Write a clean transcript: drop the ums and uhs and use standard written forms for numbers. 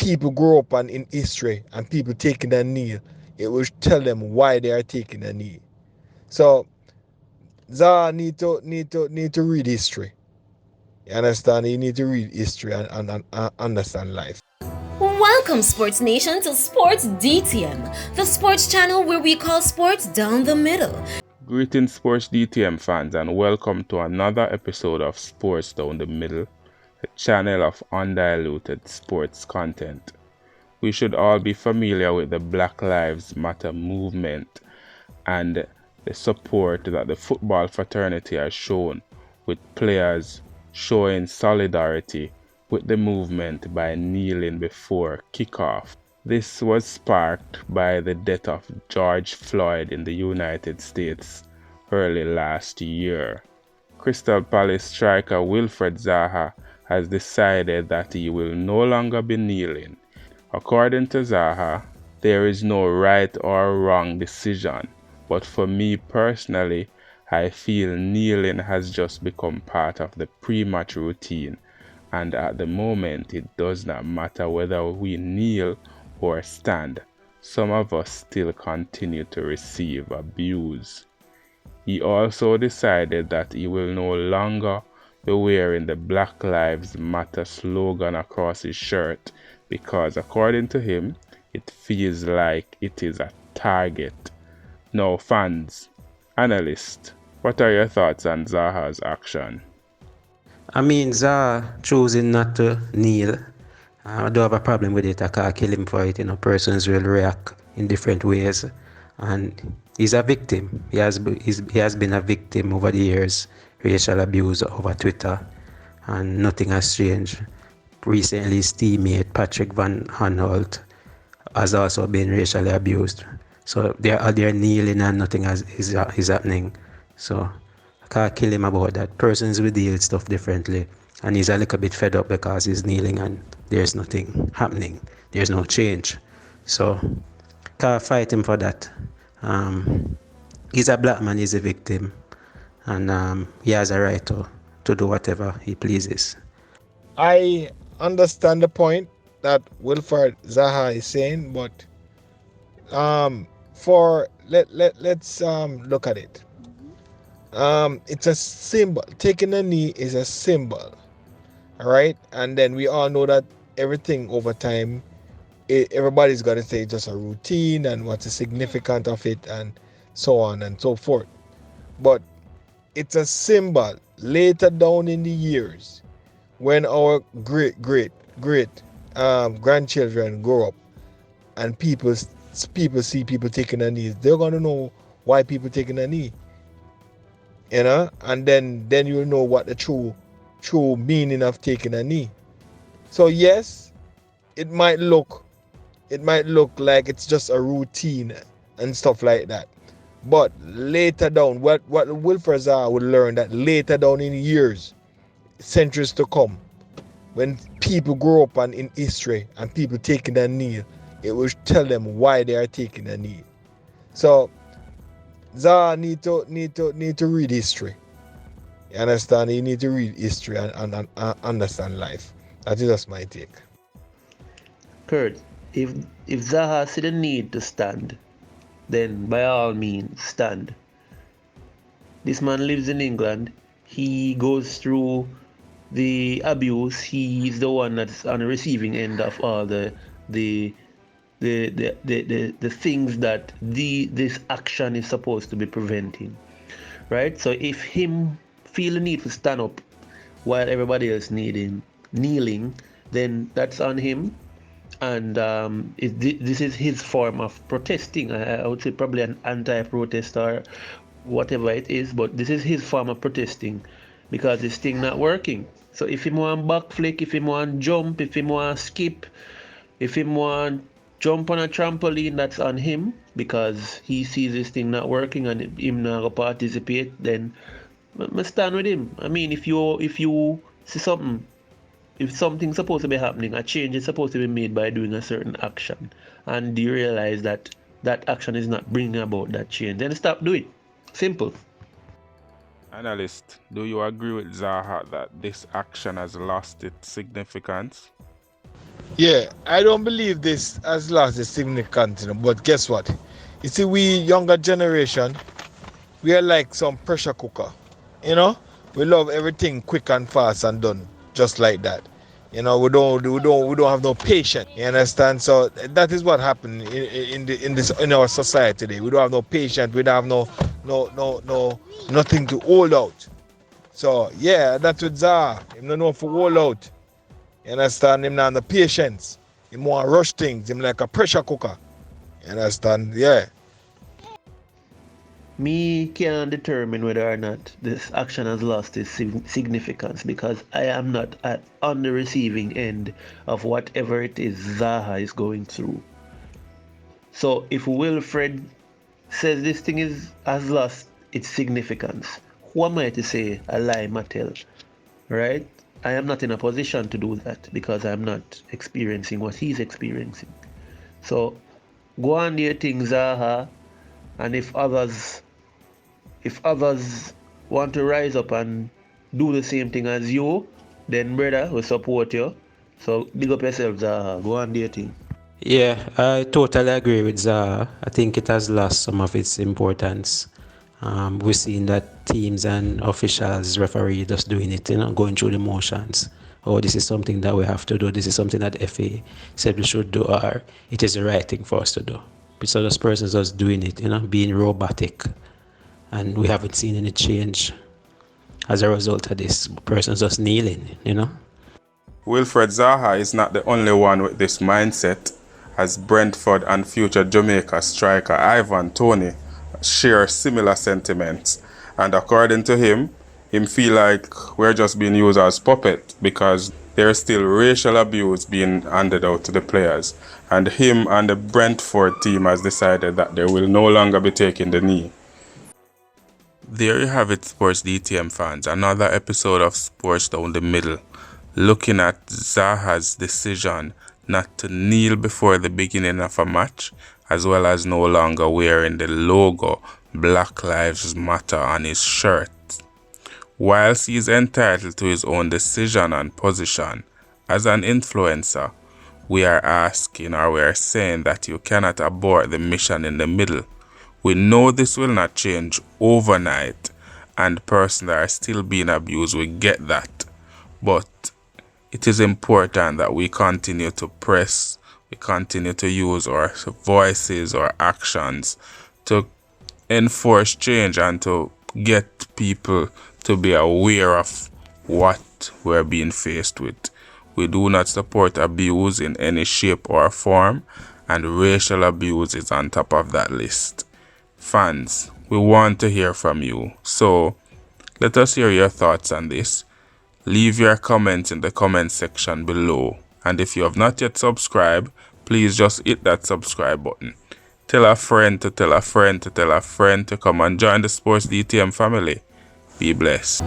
people grow up in history and people taking a knee, it will tell them why they are taking a knee. So Zaha need to read history. You understand? You need to read history and understand life. Welcome, Sports Nation, to Sports DTM, the sports channel where we call sports down the middle. Greetings, Sports DTM fans, and welcome to another episode of Sports Down the Middle, a channel of undiluted sports content. We should all be familiar with the Black Lives Matter movement and the support that the football fraternity has shown, with players showing solidarity with the movement by kneeling before kickoff. This was sparked by the death of George Floyd in the United States early last year. Crystal Palace striker Wilfried Zaha has decided that he will no longer be kneeling. According to Zaha, there is no right or wrong decision, but for me personally, I feel kneeling has just become part of the pre-match routine, and at the moment it does not matter whether we kneel or stand. Some of us still continue to receive abuse. He also decided that he will no longer be wearing the Black Lives Matter slogan across his shirt because, according to him, it feels like it is a target. Now, fans, analysts, what are your thoughts on Zaha's action? I mean, Zaha choosing not to kneel, I don't have a problem with it. I can't kill him for it. Persons will react in different ways, and he's a victim. He has been a victim over the years, racial abuse over Twitter, and nothing has changed. Recently, his teammate Patrick Van Aanholt has also been racially abused. So they're kneeling and nothing is happening. So I can't kill him about that. Persons will deal with stuff differently, and he's a little bit fed up because he's kneeling and there's nothing happening. There's no change. So can't fight him for that. He's a black man. He's a victim, and he has a right to do whatever he pleases. I understand the point that Wilfried Zaha is saying, but let's look at it. It's a symbol. Taking a knee is a symbol, all right? And then we all know that everything over time, everybody's gonna say it's just a routine and what's the significance of it and so on and so forth. But it's a symbol later down in the years when our great grandchildren grow up and people see people taking a knee, they're gonna know why people taking a knee, and then you'll know what the true meaning of taking a knee. So yes, it might look like it's just a routine and stuff like that, but later down, what Wilfred Zaha would learn that later down in years, centuries to come, when people grow up in history and people taking a knee, it will tell them why they are taking a knee. So Zaha need to read history. You understand? You need to read history and understand life. That is just my take. Kurt, if Zaha see the need to stand, then by all means stand. This man lives in England. He goes through the abuse. He's the one that's on the receiving end of all the things that this action is supposed to be preventing, right? So if him feel the need to stand up while everybody else kneeling, then that's on him, and this is his form of protesting. I would say probably an anti-protest or whatever it is, but this is his form of protesting because this thing not working. So if him want backflip, if him want jump, if him want skip, if him want jump on a trampoline, that's on him because he sees this thing not working and him not gonna participate. Then I stand with him. I mean, if you see something, if something's supposed to be happening, a change is supposed to be made by doing a certain action, and you realize that that action is not bringing about that change, then stop doing it. Simple. Analyst, do you agree with Zaha that this action has lost its significance? Yeah, I don't believe this has lost its significance, but guess what? You see, we younger generation, we are like some pressure cooker. You know, we love everything quick and fast and done, just like that. We don't have no patience. You understand? So that is what happened in our society today. We don't have no patience. We don't have no nothing to hold out. So yeah, that's with Zaha. Him don't know for hold out. You understand? Him not the patience. Him want rush things. Him like a pressure cooker. You understand? Yeah. Me can't determine whether or not this action has lost its significance because I am not on the receiving end of whatever it is Zaha is going through. So if Wilfred says this thing has lost its significance, who am I to say a lie, Mattel? Right? I am not in a position to do that because I'm not experiencing what he's experiencing. So go on your thing, Zaha, and if others want to rise up and do the same thing as you, then brother, we support you. So big up yourself, Zaha. Go on your thing. Yeah, I totally agree with Zaha. I think it has lost some of its importance. We've seen that teams and officials, referee just doing it, going through the motions. Oh, this is something that we have to do. This is something that FA said we should do, or it is the right thing for us to do. So those persons just doing it, being robotic. And we haven't seen any change as a result of this. Persons just kneeling. Wilfried Zaha is not the only one with this mindset, as Brentford and future Jamaica striker Ivan Toney share similar sentiments. And according to him feel like we're just being used as puppet because there's still racial abuse being handed out to the players. And him and the Brentford team has decided that they will no longer be taking the knee. There you have it, Sports DTM fans. Another episode of Sports Down the Middle, looking at Zaha's decision not to kneel before the beginning of a match, as well as no longer wearing the logo Black Lives Matter on his shirt. Whilst he is entitled to his own decision and position, as an influencer, we are saying that you cannot abort the mission in the middle. We know this will not change overnight, and persons that are still being abused, we get that. But it is important that we continue to press, we continue to use our voices or actions to enforce change and to get people to be aware of what we're being faced with. We do not support abuse in any shape or form, and racial abuse is on top of that list. Fans, we want to hear from you, so let us hear your thoughts on this. Leave your comments in the comment section below, and if you have not yet subscribed, please just hit that subscribe button. Tell a friend to tell a friend to tell a friend to come and join the Sports DTM family. Be blessed.